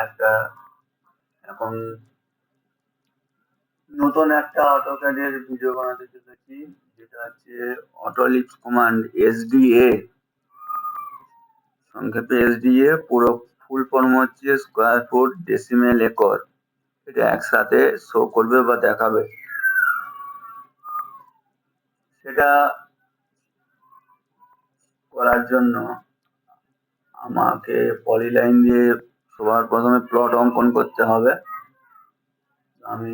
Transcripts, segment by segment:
একটা এখন নতুন একটা অটোক্যাডের ভিডিও বানাতে চলেছি, যেটা হচ্ছে অটোলিপস কমান্ড এসডিএ, সংক্ষেপে এসডিএ। পুরো ফুল ফর্ম হচ্ছে স্কোয়ার ফুট ডেসিমেল একর। এটা একসাথে শো করবে বা দেখাবে। সেটা করার জন্য আমাকে পলিলাইন দিয়ে সবার প্রথমে প্লট অঙ্কন করতে হবে। আমি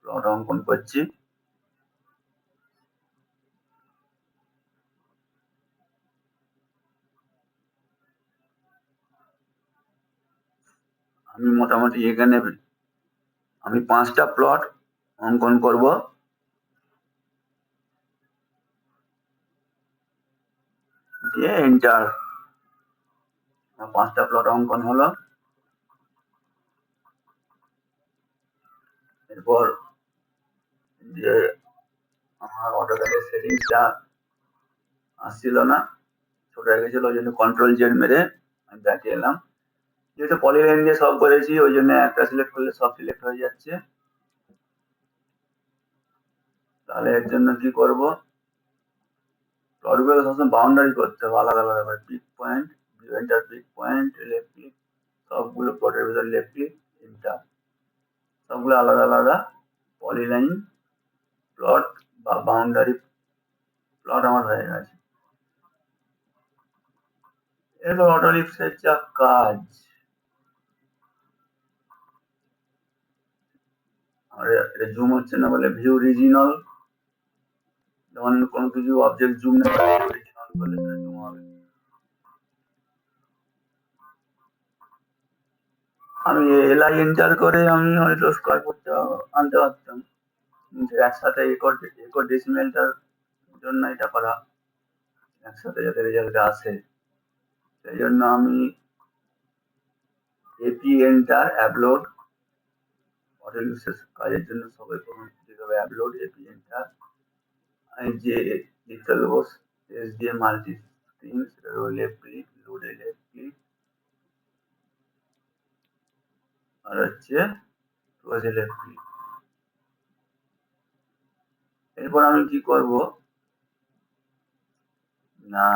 প্লট অঙ্কন করছি। আমি মোটামুটি এখানে আমি 5টা প্লট অঙ্কন করব। দিয়ে এন্টার। 5টা প্লট অঙ্কন হলো। এরপর যে আমার অটোক্যাডের সেটিংসটা আসছিল না, ছোট হয়ে গেছিল, ওই জন্য কন্ট্রোল জেড মেরে আমি ব্যাকে এলাম। যেহেতু পলিলাইন দিয়ে সব করেছি, ওই জন্য একটা সিলেক্ট করলে সব সিলেক্ট হয়ে যাচ্ছে। তাহলে এর জন্য কি করব, প্লটগুলো সবসময় বাউন্ডারি করতে হবে আলাদা আলাদা করে। Pick point, view enter pick point, left click, সবগুলো প্লটের ভিতর লেফট ক্লিক, এন্টার। সবগুলো আলাদা আলাদা পলিলাইন প্লট বা বাউন্ডারি প্লট আমার হয়ে গেছে। এরপর অটোলিপসের যা কাজ, আর এটা জুম হচ্ছে না বলে ভিউ রিজিনাল, যখন কোনো কিছু অবজেক্ট জুম না করে রিজিনাল করলে সেটা জুম হবে। আমি এলআই এন্টার করে আমি হয়তো স্কোয়ার ফুটটা আনতে পারতাম, কিন্তু একসাথে একর একর ডেসিমেলটার জন্য এটা করা, একসাথে যাতে রেজাল্টটা আসে, সেই জন্য আমি এপি এন্টার আপলোড, অটোলিপসের কাজের জন্য সবাই প্রথম দিতে হবে আপলোড এপি এন্টার। আমি যে লিখতে দেবো এসডিএ মাল্টি স্ক্রিন, সেটা দেবো লেফট ক্লিক, লোডে লেফট ক্লিক, আর হচ্ছে ক্লোজে লেফট ক্লিক। এরপর আমি কি করব না,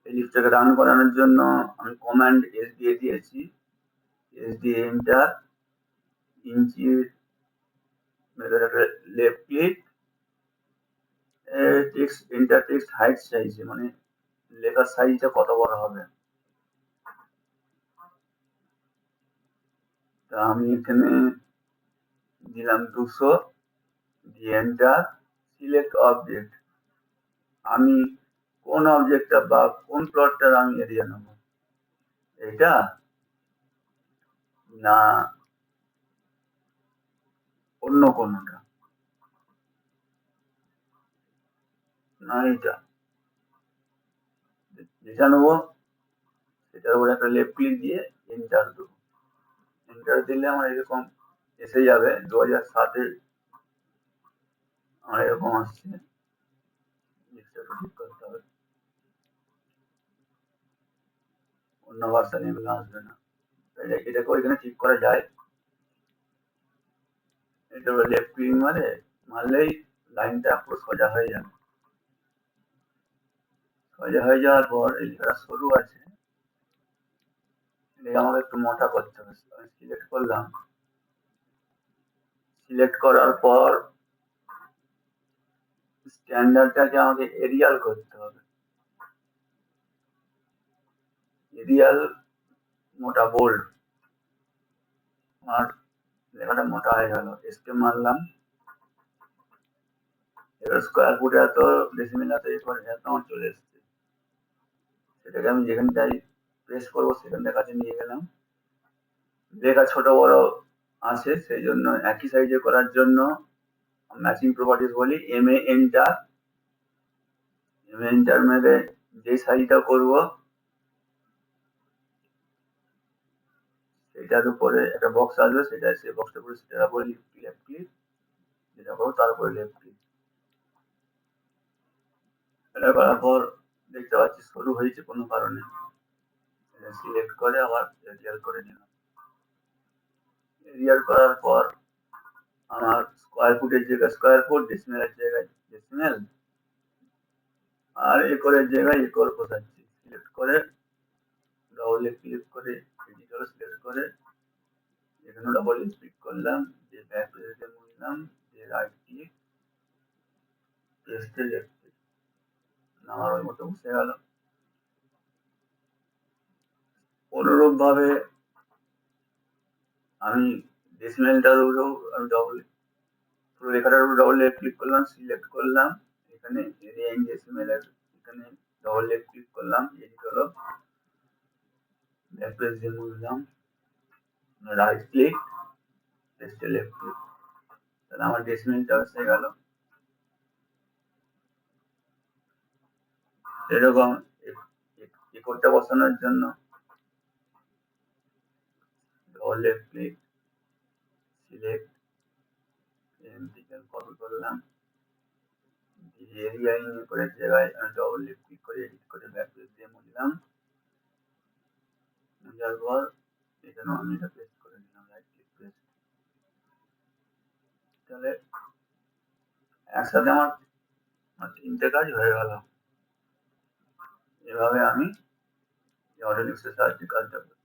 এই লিস্টটাকে রান করানোর জন্য আমি কমান্ড এস দিয়ে দিয়েছি, এস দিয়ে enter, inch left click, text enter text height চাইছে, মানে লেখার সাইজটা কত বড় হবে। তা আমি এখানে দিলাম 200, দিয়ে এন্টার। সিলেক্ট অবজেক্ট, আমি কোন অবজেক্টটা বা কোন প্লটটার আমি এরিয়া নেব, এটা না অন্য কোনটা, না এটা যেটা নেবো সেটার উপর একটা লেফট ক্লিক দিয়ে এন্টার দেবো। এন্টার দিলে আমার এরকম এসে যাবে, 2007-এ আমার এরকম আসছে। ঠিক করতে হবে, অন্য ভার্সান এগুলো আসবে না। এটাকে ওইখানে ঠিক করা যায়। এটা লেফট ক্লিক মারলেই লাইনটা পুরো সোজা হয়ে যাবে। সোজা হয়ে যাওয়ার পর এই লেখাটা সরু আছে, এটা আমাকে একটু মোটা করতে হবে। আমি সিলেক্ট করলাম, সিলেক্ট করার পর স্ট্যান্ডার্ডটাকে আমাকে এরিয়াল করতে হবে। এরিয়াল মোটা বোল্ড, আর লেখাটা মোটা হয়ে গেল, এসকে মারলাম। এবার স্কোয়ার ফুটে এত ডেসিমেল এত এত আমার চলে এসছে। সেটাকে আমি যেখানটাই প্রেস করবো সেখানটার কাছে নিয়ে গেলাম। লেখা ছোট বড় আছে, সেই জন্য একই সাইজে করার জন্য ম্যাচিং প্রপার্টিস বলি, M A enter, M enter মেরে যে সাইজটা করব সেটার উপরে একটা বক্স আসবে, সেটা সেই বক্সটার উপরে সেটা উপরে লেফট ক্লিক, যেটা করবো তার উপরে লেফট ক্লিক। এটা করার পর দেখতে পাচ্ছি শুরু হয়েছে কোনো কারণে, সিলেক্ট করে আবার এরিয়াল করে নিলাম। এরিয়াল করার পর আমার স্কোয়ার ফুটের জায়গায় স্কোয়ার ফুট, ডেসিমেলের জায়গায় ডেসিমেল, আর একরের জায়গায় একর বসাচ্ছি। সিলেক্ট করে ডবল ক্লিক করে এডিটর সিলেক্ট করে এখানে ডবল ক্লিক করলাম, যে ব্যাক পেজে নিলাম, যে রাইট ক্লিক পেস্টে লেফট আমার ওই মতো বসে গেল। অনুরূপ ভাবে আমি ডেসিমেলটার উপরেও আমি পুরো রেখাটার উপর ডবল ক্লিক করলাম, সিলেক্ট করলাম, এখানে এরিয়া ইন ডেসিমেলের এখানে ডবল ক্লিক করলাম, এডিট হলো, ব্যাক পেজ দিয়ে মুছলাম, রাইট ক্লিক পেস্টে লেফট ক্লিক, তাহলে আমার ডেসিমেলটা এসে গেল। এরকম একরটা বসানোর জন্য ডবল ক্লিক সিলেক্ট কপি করলাম, এরিয়া ইন করে জায়গায় আমি ডবল ক্লিক করে এডিট করে ব্যাক পেজ দিয়ে মুছলাম, মুছার পর এখানে আমি এটা পেস্ট করে দিলাম, রাইট ক্লিক পেস্ট। তাহলে একসাথে আমার 3টে কাজ হয়ে গেল। এভাবে আমি অটোলিস্টের সাহায্যে কাজটা করি।